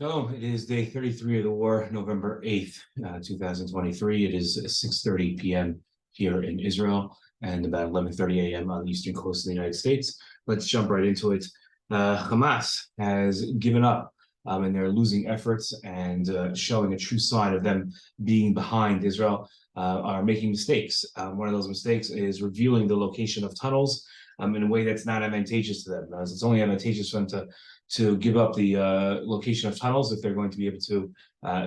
Hello, it is day 33 of the war, November 8th, 2023. It is 6:30 p.m. here in Israel and about 11:30 a.m. on the eastern coast of the United States. Let's jump right into it. Hamas has given up and they're losing efforts and showing a true sign of them being behind Israel, are making mistakes. One of those mistakes is revealing the location of tunnels in a way that's not advantageous to them. It's only advantageous for them to give up the location of tunnels if they're going to be able to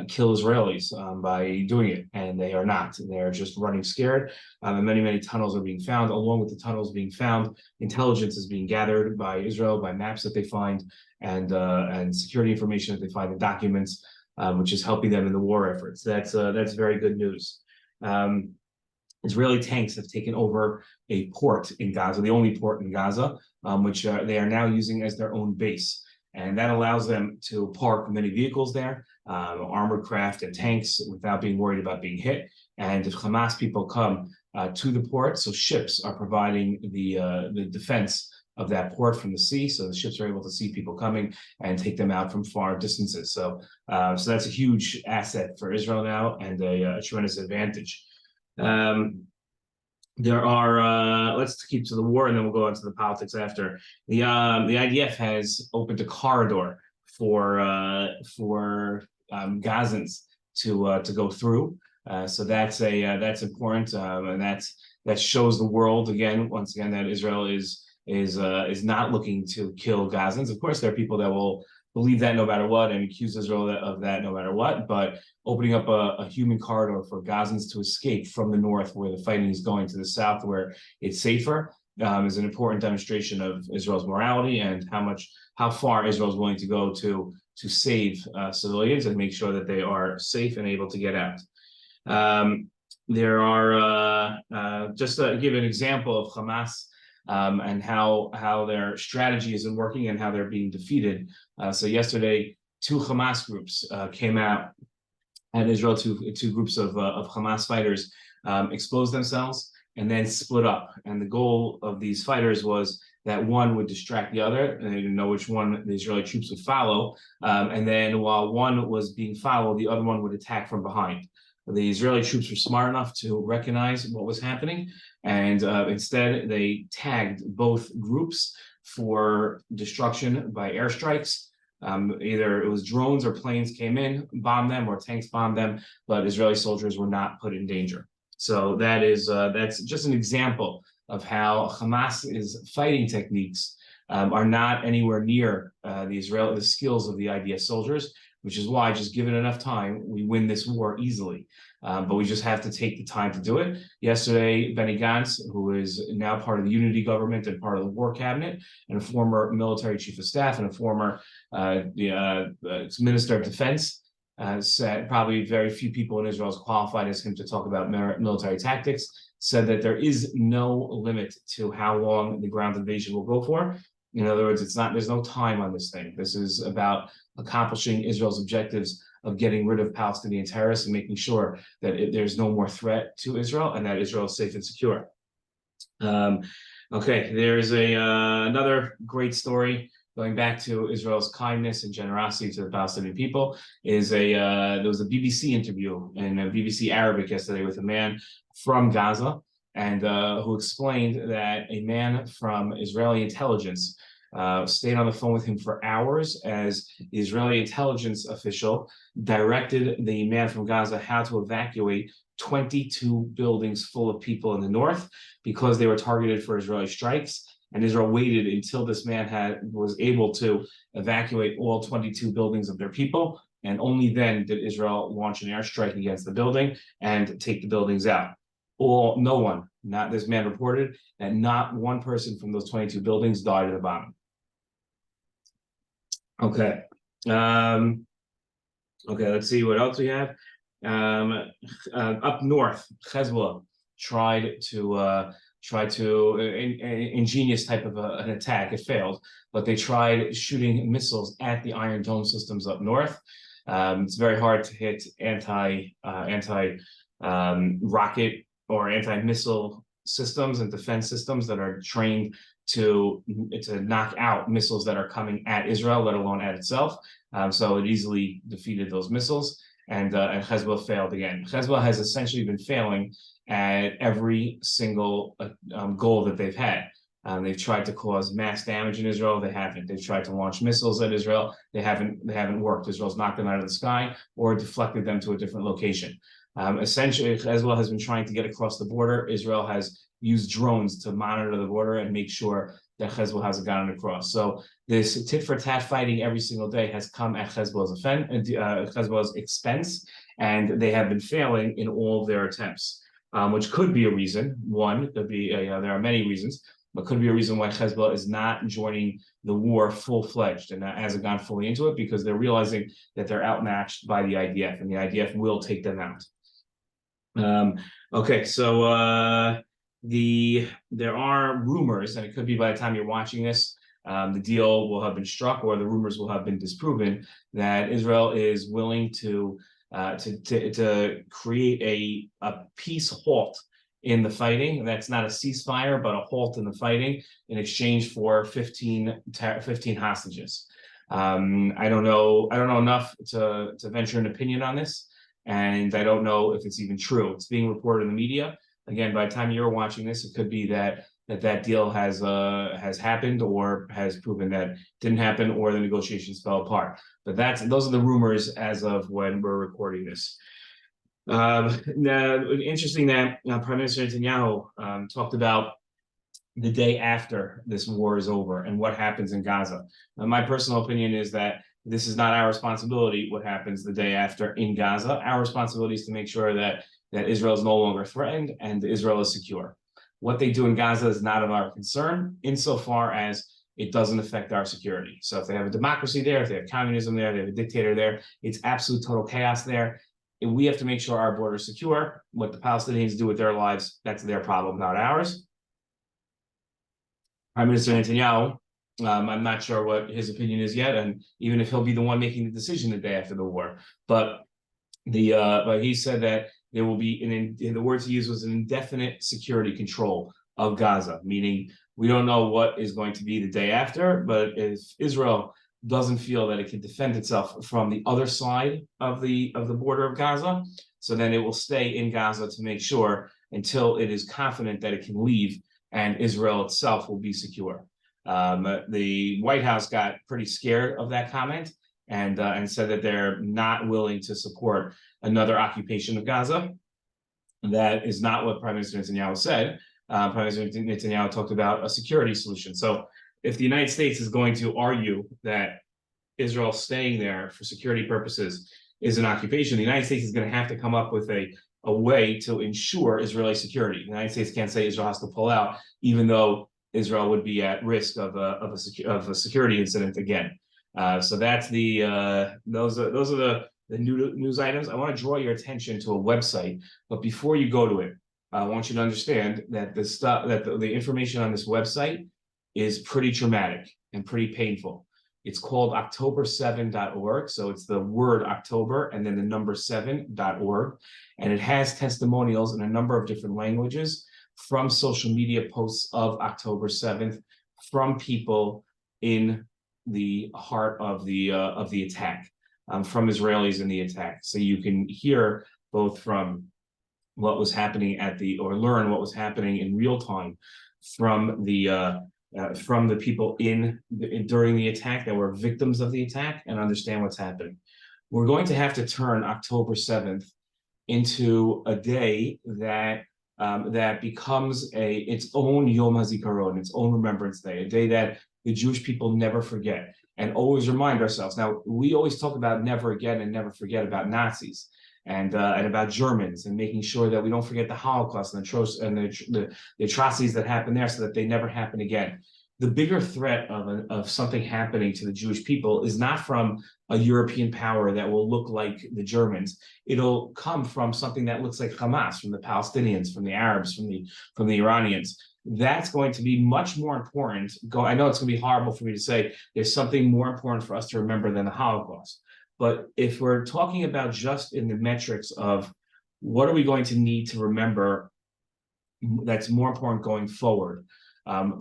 kill Israelis by doing it, and they are not. They're just running scared, and many tunnels are being found. Along with the tunnels being found, intelligence is being gathered by Israel by maps that they find and security information that they find in documents, which is helping them in the war efforts. That's very good news. Israeli tanks have taken over a port in Gaza, the only port in Gaza, which they are now using as their own base. And that allows them to park many vehicles there, armored craft and tanks, without being worried about being hit. And if Hamas people come to the port, so ships are providing the defense of that port from the sea, so the ships are able to see people coming and take them out from far distances. So that's a huge asset for Israel now and a tremendous advantage. There are let's keep to the war and then we'll go on to the politics after. The IDF has opened a corridor for Gazans to go through. So that's important, and that shows the world once again that Israel is not looking to kill Gazans. Of course, there are people that will believe that no matter what and accuse Israel of that no matter what, but opening up a human corridor for Gazans to escape from the north where the fighting is going to the south where it's safer is an important demonstration of Israel's morality and how far Israel is willing to go to save civilians and make sure that they are safe and able to get out. There are just to give an example of Hamas and how their strategy isn't working and how they're being defeated. So yesterday, two Hamas groups came out at Israel, two groups of Hamas fighters exposed themselves and then split up. And the goal of these fighters was that one would distract the other, and they didn't know which one the Israeli troops would follow. And then while one was being followed, the other one would attack from behind. The Israeli troops were smart enough to recognize what was happening, and instead they tagged both groups for destruction by airstrikes. Either it was drones or planes came in, bombed them, or tanks bombed them, but Israeli soldiers were not put in danger. So that's just an example of how Hamas's fighting techniques are not anywhere near the skills of the IDF soldiers, which is why, just given enough time, we win this war easily. But we just have to take the time to do it. Yesterday, Benny Gantz, who is now part of the unity government and part of the war cabinet, and a former military chief of staff and a former minister of defense, said probably very few people in Israel as qualified as him to talk about military tactics, said that there is no limit to how long the ground invasion will go for. In other words, there's no time on this thing. This is about accomplishing Israel's objectives of getting rid of Palestinian terrorists and making sure that there's no more threat to Israel and that Israel is safe and secure. Okay, there's another great story going back to Israel's kindness and generosity to the Palestinian people. There was a BBC interview in BBC Arabic yesterday with a man from Gaza, and who explained that a man from Israeli intelligence stayed on the phone with him for hours as the Israeli intelligence official directed the man from Gaza how to evacuate 22 buildings full of people in the north because they were targeted for Israeli strikes. And Israel waited until this man was able to evacuate all 22 buildings of their people. And only then did Israel launch an airstrike against the building and take the buildings out. No one, not this man reported, that not one person from those 22 buildings died in the bombing. Okay. Okay, let's see what else we have. Up north, Hezbollah tried to ingenious type of an attack. It failed, but they tried shooting missiles at the Iron Dome systems up north. It's very hard to hit anti rocket or anti-missile systems and defense systems that are trained to knock out missiles that are coming at Israel, let alone at itself. So it easily defeated those missiles, and Hezbollah failed again. Hezbollah has essentially been failing at every single goal that they've had. They've tried to cause mass damage in Israel. They haven't. They've tried to launch missiles at Israel. They haven't worked. Israel's knocked them out of the sky or deflected them to a different location. Essentially, Hezbollah has been trying to get across the border. Israel has used drones to monitor the border and make sure that Hezbollah hasn't gotten across. So this tit-for-tat fighting every single day has come at Hezbollah's expense, and they have been failing in all of their attempts, which could be a reason. One could be there are many reasons, but could be a reason why Hezbollah is not joining the war full-fledged and hasn't gone fully into it, because they're realizing that they're outmatched by the IDF, and the IDF will take them out. Okay, so there are rumors, and it could be by the time you're watching this, the deal will have been struck or the rumors will have been disproven, that Israel is willing to create a peace halt in the fighting. That's not a ceasefire, but a halt in the fighting in exchange for 15 hostages. I don't know enough to venture an opinion on this, and I don't know if it's even true. It's being reported in the media. Again, by the time you're watching this, it could be that deal has happened or has proven that didn't happen, or the negotiations fell apart. But those are the rumors as of when we're recording this. Now, interesting that Prime Minister Netanyahu talked about the day after this war is over and what happens in Gaza. My personal opinion is that this is not our responsibility, what happens the day after in Gaza. Our responsibility is to make sure that Israel is no longer threatened and Israel is secure. What they do in Gaza is not of our concern, insofar as it doesn't affect our security. So if they have a democracy there, if they have communism there, they have a dictator there, it's absolute total chaos there. And we have to make sure our border is secure. What the Palestinians do with their lives, that's their problem, not ours. Prime Minister Netanyahu, I'm not sure what his opinion is yet, and even if he'll be the one making the decision the day after the war. But he said that there will be, the words he used was an indefinite security control of Gaza, meaning we don't know what is going to be the day after, but if Israel doesn't feel that it can defend itself from the other side of the border of Gaza, so then it will stay in Gaza to make sure until it is confident that it can leave and Israel itself will be secure. The White House got pretty scared of that comment and said that they're not willing to support another occupation of Gaza. That is not what Prime Minister Netanyahu said. Prime Minister Netanyahu talked about a security solution. So if the United States is going to argue that Israel staying there for security purposes is an occupation, the United States is going to have to come up with a way to ensure Israeli security. The United States can't say Israel has to pull out, even though Israel would be at risk of a security incident again. So that's those are the news items. I want to draw your attention to a website, but before you go to it, I want you to understand that the information on this website is pretty traumatic and pretty painful. It's called October7.org. So it's the word October and then the number 7.org. And it has testimonials in a number of different languages from social media posts of October 7th, from people in the heart of the attack, from Israelis in the attack. So you can hear both from what was happening or learn what was happening in real time from the people during the attack that were victims of the attack, and understand what's happening. We're going to have to turn October 7th into a day that becomes its own Yom HaZikaron, its own Remembrance Day, a day that the Jewish people never forget, and always remind ourselves. Now, we always talk about never again and never forget about Nazis and about Germans, and making sure that we don't forget the Holocaust and the atrocities that happened there, so that they never happen again. The bigger threat of something happening to the Jewish people is not from a European power that will look like the Germans. It'll come from something that looks like Hamas, from the Palestinians, from the Arabs, from the Iranians. That's going to be much more important. I know it's going to be horrible for me to say there's something more important for us to remember than the Holocaust. But if we're talking about just in the metrics of what are we going to need to remember that's more important going forward,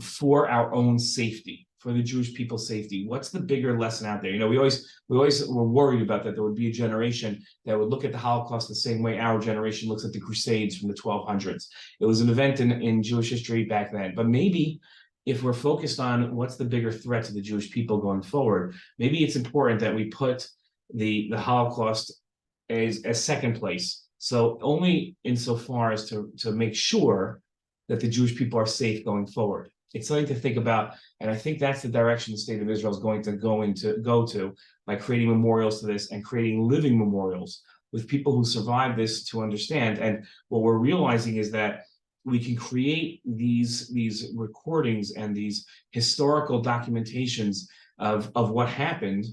for our own safety, for the Jewish people's safety. What's the bigger lesson out there? We always were worried about that there would be a generation that would look at the Holocaust the same way our generation looks at the Crusades from the 1200s. It was an event in Jewish history back then. But maybe if we're focused on what's the bigger threat to the Jewish people going forward, maybe it's important that we put the Holocaust as second place. So only insofar as to make sure that the Jewish people are safe going forward. It's something to think about, and I think that's the direction the state of Israel is going to go to by creating memorials to this and creating living memorials with people who survived this to understand. And what we're realizing is that we can create these recordings and these historical documentations of what happened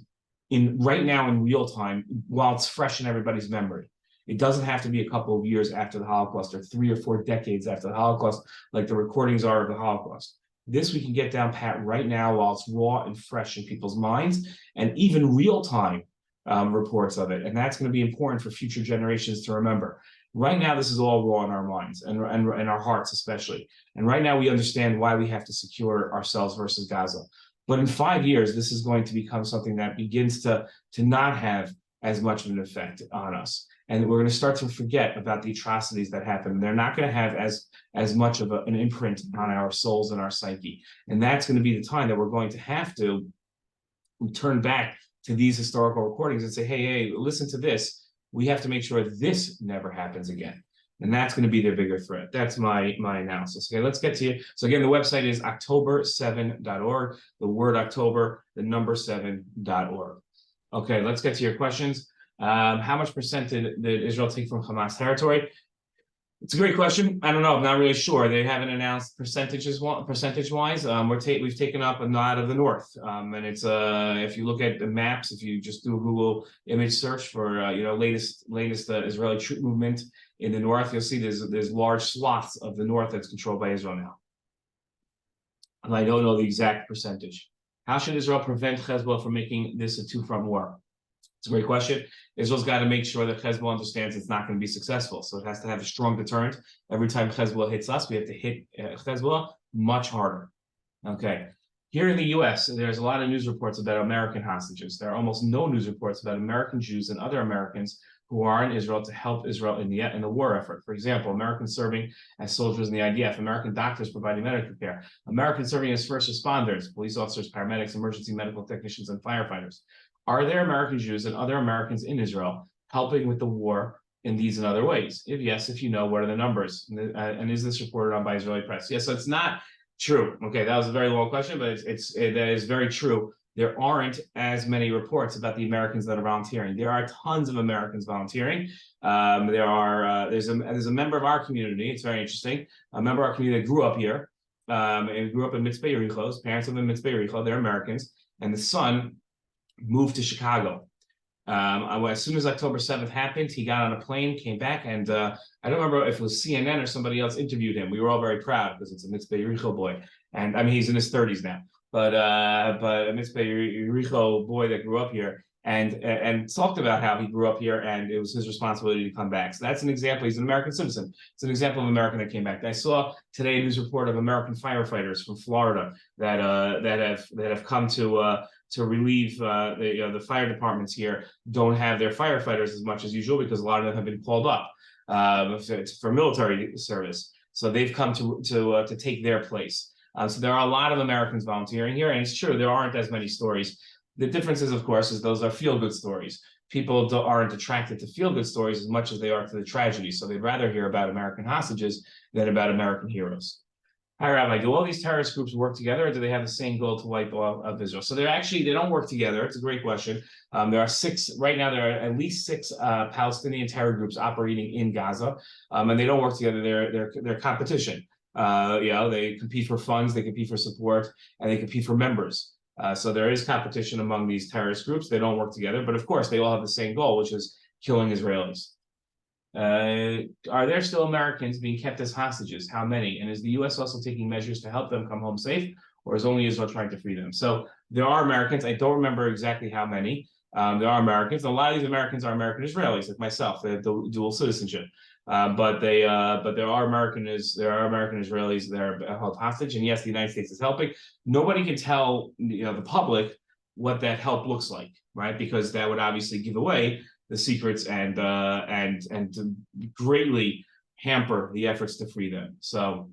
right now in real time while it's fresh in everybody's memory. It doesn't have to be a couple of years after the Holocaust or 3 or 4 decades after the Holocaust, like the recordings are of the Holocaust. This we can get down pat right now while it's raw and fresh in people's minds, and even real-time reports of it. And that's going to be important for future generations to remember. Right now, this is all raw in our minds and our hearts especially. And right now, we understand why we have to secure ourselves versus Gaza. But in 5 years, this is going to become something that begins to not have as much of an effect on us. And we're going to start to forget about the atrocities that happened. They're not going to have as much of an imprint on our souls and our psyche. And that's going to be the time that we're going to have to turn back to these historical recordings and say, hey, listen to this. We have to make sure this never happens again. And that's going to be their bigger threat. That's my analysis. Okay, let's get to you. So again, the website is october7.org, the word October, the number 7.org. Okay, let's get to your questions. How much percent did Israel take from Hamas territory? It's a great question. I don't know. I'm not really sure. They haven't announced percentage-wise. We've taken up a lot of the north, and it's if you look at the maps, if you just do a Google image search for latest Israeli troop movement in the north, you'll see there's large swaths of the north that's controlled by Israel now. And I don't know the exact percentage. How should Israel prevent Hezbollah from making this a two-front war? It's a great question. Israel's got to make sure that Hezbollah understands it's not going to be successful. So it has to have a strong deterrent. Every time Hezbollah hits us, we have to hit Hezbollah much harder. Okay. Here in the US, there's a lot of news reports about American hostages. There are almost no news reports about American Jews and other Americans who are in Israel to help Israel in the war effort. For example, Americans serving as soldiers in the IDF, American doctors providing medical care, Americans serving as first responders, police officers, paramedics, emergency medical technicians, and firefighters. Are there American Jews and other Americans in Israel helping with the war in these and other ways? If yes, if you know, what are the numbers? And is this reported on by Israeli press? Yes, so it's not true. Okay, that was a very long question, but that is very true. There aren't as many reports about the Americans that are volunteering. There are tons of Americans volunteering. There's a member of our community. It's very interesting. A member of our community that grew up here and grew up in Mitzpeh Yericho. His parents live in Mitzpeh Yericho. They're Americans, and the son moved to Chicago. As soon as October 7th happened, he got on a plane, came back, and I don't remember if it was CNN or somebody else interviewed him. We were all very proud because it's a Mitzpeh Yericho boy, and I mean he's in his 30s now. But a Mitzpeh Yericho boy that grew up here and talked about how he grew up here and it was his responsibility to come back. So that's an example. He's an American citizen. It's an example of an American that came back. I saw today a news report of American firefighters from Florida that have come to relieve the fire departments here don't have their firefighters as much as usual because a lot of them have been called up for military service. So they've come to take their place. So there are a lot of Americans volunteering here, and it's true there aren't as many stories. The difference is, of course, is those are feel-good stories. People aren't attracted to feel-good stories as much as they are to the tragedy. So they'd rather hear about American hostages than about American heroes. Hi, Rabbi. Do all these terrorist groups work together, or do they have the same goal to wipe out Israel? So they don't work together. It's a great question. There are six right now. There are at least six Palestinian terror groups operating in Gaza, and they don't work together. They're competition. They compete for funds, they compete for support, and they compete for members. So there is competition among these terrorist groups. They don't work together, but of course they all have the same goal, which is killing Israelis. Are there still Americans being kept as hostages? How many? And is the U.S. also taking measures to help them come home safe, or is only Israel trying to free them? So there are Americans. I don't remember exactly how many. There are Americans. A lot of these Americans are American Israelis, like myself. They have dual citizenship. but there are American Israelis that are held hostage, and yes, the United States is helping. Nobody can tell the public what that help looks like, right? Because that would obviously give away the secrets and to greatly hamper the efforts to free them. So,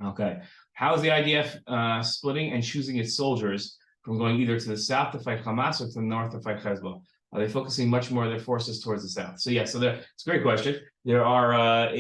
okay, how is the IDF splitting and choosing its soldiers from going either to the south to fight Hamas or to the north to fight Hezbollah? Are they focusing much more of their forces towards the south? So yeah, it's a great question. There are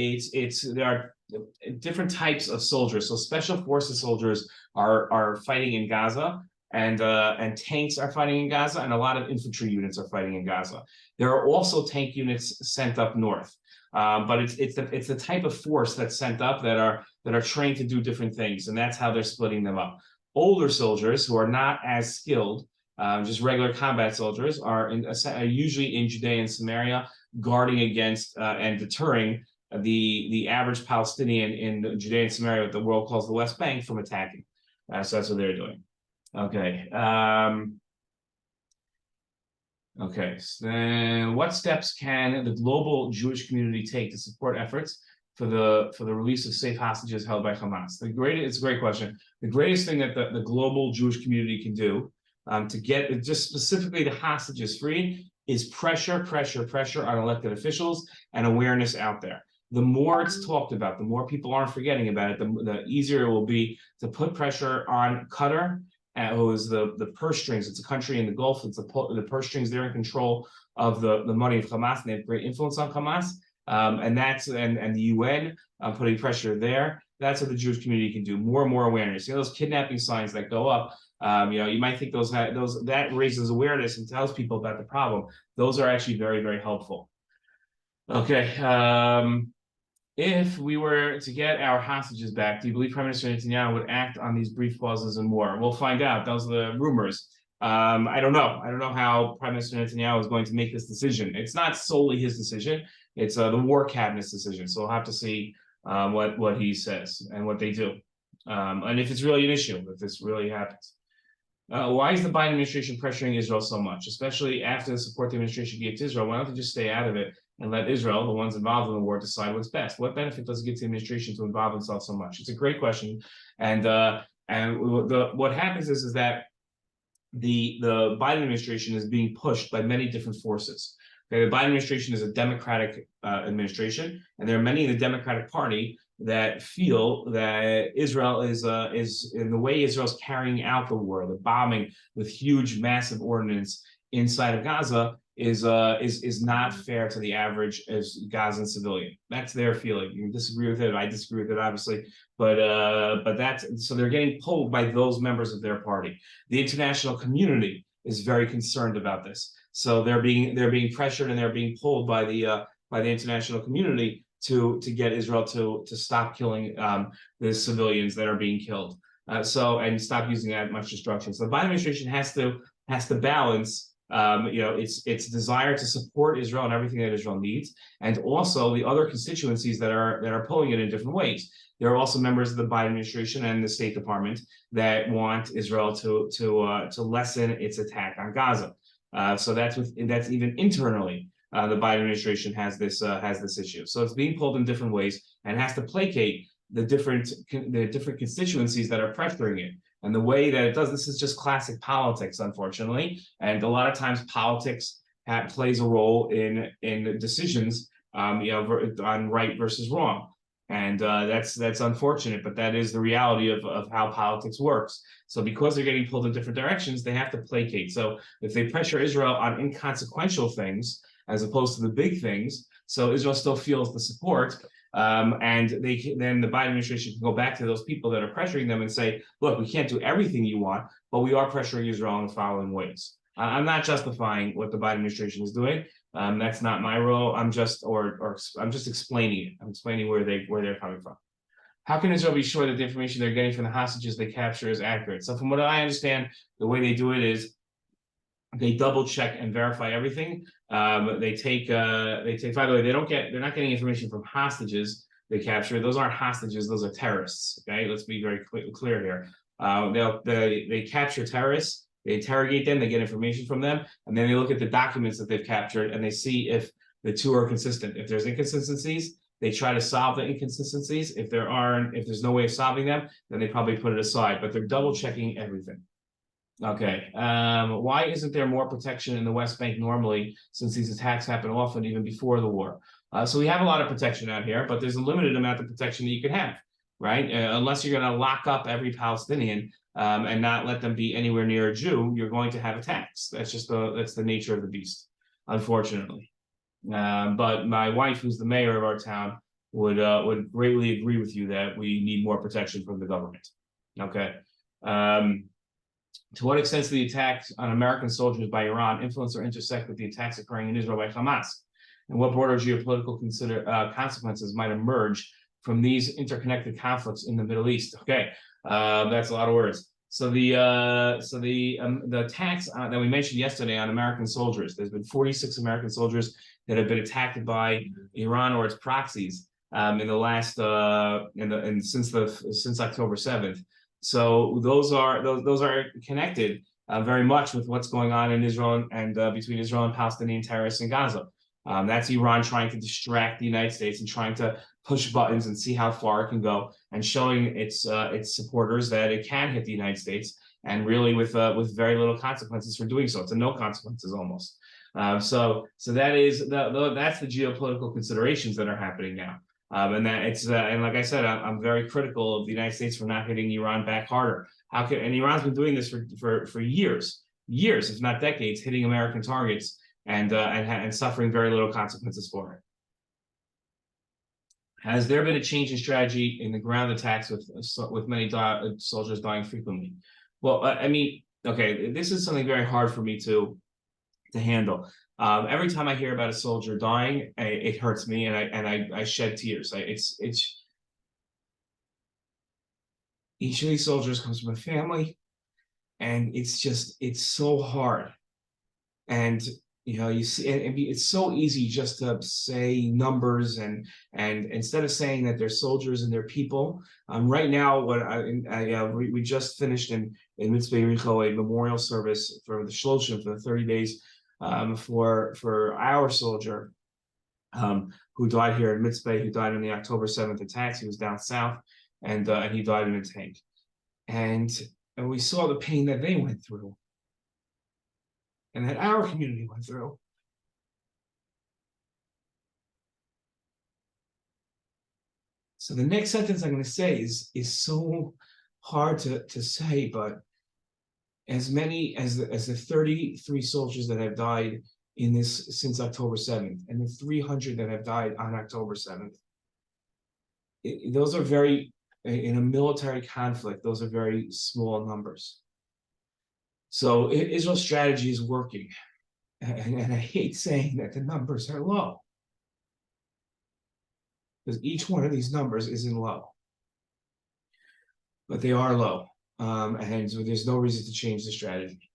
different types of soldiers. So special forces soldiers are fighting in Gaza, and tanks are fighting in Gaza, and a lot of infantry units are fighting in Gaza. There are also tank units sent up north, but it's the type of force that's sent up that are trained to do different things, and that's how they're splitting them up. Older soldiers who are not as skilled, just regular combat soldiers, are usually in Judea and Samaria, guarding against and deterring the average Palestinian in Judea and Samaria, what the world calls the West Bank, from attacking. So that's what they're doing. Okay. Okay. So then what steps can the global Jewish community take to support efforts for the release of safe hostages held by Hamas? It's a great question. The greatest thing that the global Jewish community can do to get just specifically the hostages freed is pressure on elected officials and awareness out there. The more it's talked about, the more people aren't forgetting about it, the easier it will be to put pressure on Qatar, who is the purse strings. It's a country in the Gulf. It's the purse strings. They're in control of the money of Hamas, and they have great influence on Hamas. And the UN putting pressure there. That's what the Jewish community can do. More and more awareness. Those kidnapping signs that go up. You might think that raises awareness and tells people about the problem. Those are actually very, very helpful. Okay. If we were to get our hostages back, do you believe Prime Minister Netanyahu would act on these brief pauses and more? We'll find out. Those are the rumors. I don't know. I don't know how Prime Minister Netanyahu is going to make this decision. It's not solely his decision. It's the War Cabinet's decision. So we'll have to see what he says and what they do, and if it's really an issue, if this really happens. Why is the Biden administration pressuring Israel so much, especially after the support the administration gave to Israel? Why don't they just stay out of it and let Israel, the ones involved in the war, decide what's best? What benefit does it give to the administration to involve themselves so much? It's a great question, and what happens is that the Biden administration is being pushed by many different forces. Okay, the Biden administration is a Democratic administration, and there are many in the Democratic Party that feel that Israel is in the way Israel's carrying out the war, the bombing with huge, massive ordnance inside of Gaza is not fair to the average Gazan civilian. That's their feeling. You can disagree with it. I disagree with it, obviously, but so they're getting pulled by those members of their party. The international community is very concerned about this. So they're being pressured and they're being pulled by the international community to get Israel to stop killing the civilians that are being killed. And stop using that much destruction. So the Biden administration has to balance its desire to support Israel and everything that Israel needs, and also the other constituencies that are pulling it in different ways. There are also members of the Biden administration and the State Department that want Israel to lessen its attack on Gaza. So that's even internally. The Biden administration has this issue. So it's being pulled in different ways and has to placate the different constituencies that are pressuring it. And the way that it does this is just classic politics, unfortunately. And a lot of times politics plays a role in decisions, on right versus wrong. And that's unfortunate, but that is the reality of how politics works. So because they're getting pulled in different directions, they have to placate. So if they pressure Israel on inconsequential things, as opposed to the big things, so Israel still feels the support, and then the Biden administration can go back to those people that are pressuring them and say, look, we can't do everything you want, but we are pressuring Israel in the following ways. I'm not justifying what the Biden administration is doing. That's not my role. I'm just explaining it. I'm explaining where they're coming from. How can Israel be sure that the information they're getting from the hostages they capture is accurate? So from what I understand, the way they do it is they double check and verify everything. They take, by the way, they're not getting information from hostages they capture. Those aren't hostages, those are terrorists. Okay, let's be very clear here. They capture terrorists, they interrogate them, they get information from them, and then they look at the documents that they've captured and they see if the two are consistent. If there's inconsistencies, they try to solve the inconsistencies. If there's no way of solving them, then they probably put it aside. But they're double checking everything. Okay. Why isn't there more protection in the West Bank normally, since these attacks happen often, even before the war? So we have a lot of protection out here, but there's a limited amount of protection that you can have, right? Unless you're going to lock up every Palestinian and not let them be anywhere near a Jew, you're going to have attacks. That's the nature of the beast, unfortunately. But my wife, who's the mayor of our town, would greatly agree with you that we need more protection from the government. Okay. To what extent do the attacks on American soldiers by Iran influence or intersect with the attacks occurring in Israel by Hamas? And what broader geopolitical consequences might emerge from these interconnected conflicts in the Middle East? Okay, that's a lot of words. So the attacks that we mentioned yesterday on American soldiers, there's been 46 American soldiers that have been attacked by Iran or its proxies in the last since October 7th. So those are connected very much with what's going on in Israel and between Israel and Palestinian terrorists in Gaza. That's Iran trying to distract the United States and trying to push buttons and see how far it can go, and showing its supporters that it can hit the United States, and really with very little consequences for doing so. It's a no consequences almost. So that's the geopolitical considerations that are happening now. And that and like I said, I'm very critical of the United States for not hitting Iran back harder. And Iran's been doing this for years, if not decades, hitting American targets and suffering very little consequences for it. Has there been a change in strategy in the ground attacks with many soldiers dying frequently? Well, I mean, okay, this is something very hard for me to handle. Every time I hear about a soldier dying, it hurts me, and I shed tears. Each of these soldiers comes from a family, and it's so hard. And you see, and it's so easy just to say numbers, and instead of saying that they're soldiers and they're people. Right now, we just finished in Mitzvah Yericho a memorial service for the Shloshim for the 30 days. For our soldier who died here in Mitzvah, who died in the October 7th attacks. He was down south, and he died in a tank. And we saw the pain that they went through, and that our community went through. So the next sentence I'm going to say is so hard to say, but as many as the 33 soldiers that have died in this since October 7th, and the 300 that have died on October 7th, those are very, in a military conflict, those are very small numbers. So Israel's strategy is working, and I hate saying that the numbers are low, because each one of these numbers isn't low, but they are low. And so there's no reason to change the strategy.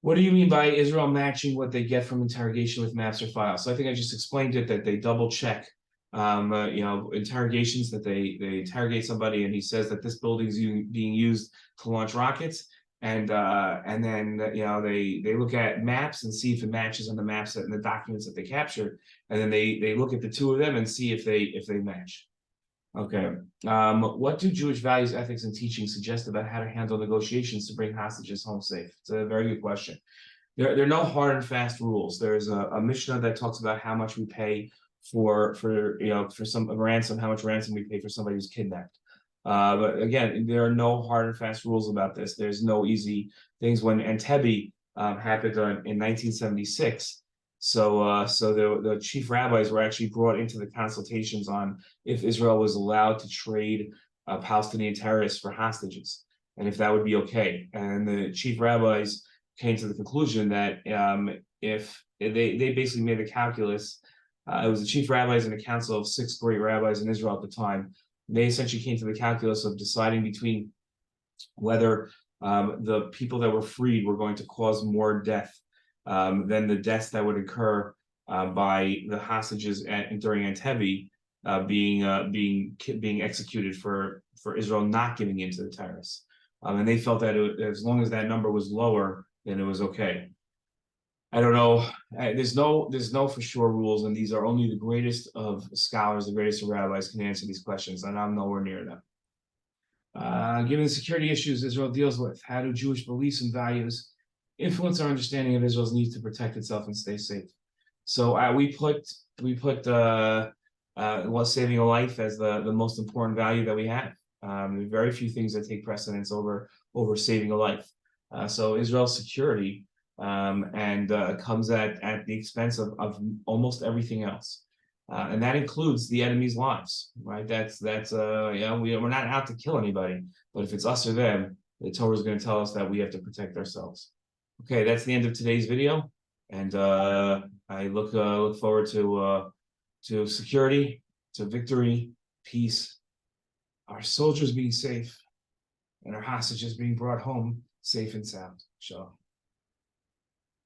What do you mean by Israel matching what they get from interrogation with maps or files? So I think I just explained it, that they double check, interrogations, that they interrogate somebody and he says that this building is being used to launch rockets, and then they look at maps and see if it matches on the maps and the documents that they captured, and then they look at the two of them and see if they match. Okay. What do Jewish values, ethics, and teaching suggest about how to handle negotiations to bring hostages home safe? It's a very good question. There are no hard and fast rules. There's a Mishnah that talks about how much we pay for some ransom, how much ransom we pay for somebody who's kidnapped. But again, there are no hard and fast rules about this. There's no easy things. When Entebbe happened in 1976. So the chief rabbis were actually brought into the consultations on if Israel was allowed to trade Palestinian terrorists for hostages, and if that would be okay. And the chief rabbis came to the conclusion that if they basically made a calculus, it was the chief rabbis and a council of 6 great rabbis in Israel at the time. They essentially came to the calculus of deciding between whether the people that were freed were going to cause more death than the deaths that would occur by the hostages during Entebbe being executed for Israel not giving in to the terrorists. And they felt that as long as that number was lower, then it was okay. I don't know. There's no for sure rules, and these are only the greatest of scholars, the greatest of rabbis can answer these questions, and I'm nowhere near them. Given the security issues Israel deals with, how do Jewish beliefs and values influence our understanding of Israel's need to protect itself and stay safe? So we put saving a life as the most important value that we have. There are very few things that take precedence over saving a life. So Israel's security comes at the expense of almost everything else. And that includes the enemy's lives, right? We're not out to kill anybody, but if it's us or them, the Torah is going to tell us that we have to protect ourselves. Okay, that's the end of today's video, and I look forward to security, to victory, peace, our soldiers being safe, and our hostages being brought home safe and sound. Shalom.